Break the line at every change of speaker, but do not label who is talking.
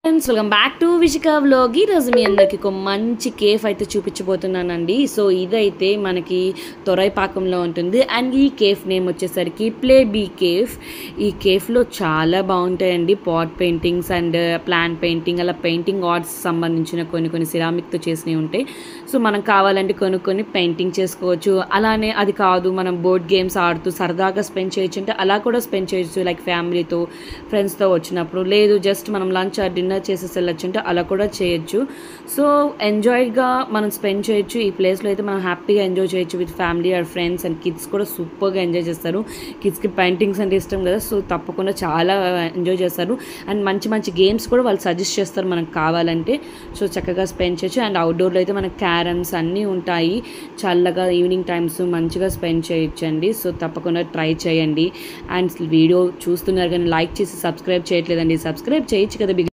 Friends welcome back to Vishika vlog. ఈరోజు మీ అందరికి ఒక మంచి కేఫ్ అయితే చూపించబోతున్నానండి. సో ఇదైతే మనకి తొరైపాకంలో ఉంటుంది అండ్ ఈ కేఫ్ నేమ్ వచ్చేసరికి ప్లే బీ కేఫ్. ఈ కేఫ్లో చాలా బాగుంటాయండి pot paintings and plan painting, అలా పెయింటింగ్ ఆర్ట్స్ సంబంధించిన కొన్ని సిరామిక్తో చేసినవి ఉంటాయి. సో మనం కావాలంటే కొన్ని పెయింటింగ్ చేసుకోవచ్చు. అలానే అది కాదు మనం బోర్డ్ గేమ్స్ ఆడుతూ సరదాగా స్పెండ్ చేయొచ్చు అంటే అలా కూడా స్పెండ్ చేయొచ్చు, లైక్ ఫ్యామిలీతో ఫ్రెండ్స్తో వచ్చినప్పుడు. లేదు జస్ట్ మనం లంచ్ ఆర్ డిన్నర్ చేసేసి వెళ్ళొచ్చు అంటే అలా కూడా చేయొచ్చు. సో ఎంజాయ్గా మనం స్పెండ్ చేయొచ్చు. ఈ ప్లేస్లో అయితే మనం హ్యాపీగా ఎంజాయ్ చేయొచ్చు with family or friends. And kids కూడా సూపర్గా ఎంజాయ్ చేస్తారు. కిడ్స్కి పెయింటింగ్స్ అంటే ఇష్టం కదా, సో తప్పకుండా చాలా ఎంజాయ్ చేస్తారు. అండ్ మంచి గేమ్స్ కూడా వాళ్ళు సజెస్ట్ చేస్తారు మనకు కావాలంటే. సో చక్కగా స్పెండ్ చేయొచ్చు. అండ్ అవుట్డోర్లో అయితే మనకు క్యారమ్స్ అన్నీ ఉంటాయి. చల్లగా ఈవినింగ్ టైమ్స్ మంచిగా స్పెండ్ చేయొచ్చండి. సో తప్పకుండా ట్రై చేయండి. అండ్ వీడియో చూస్తున్నారు కానీ లైక్ చేసి సబ్స్క్రైబ్ చేయట్లేదండి. సబ్స్క్రైబ్ చేయొచ్చు కదా.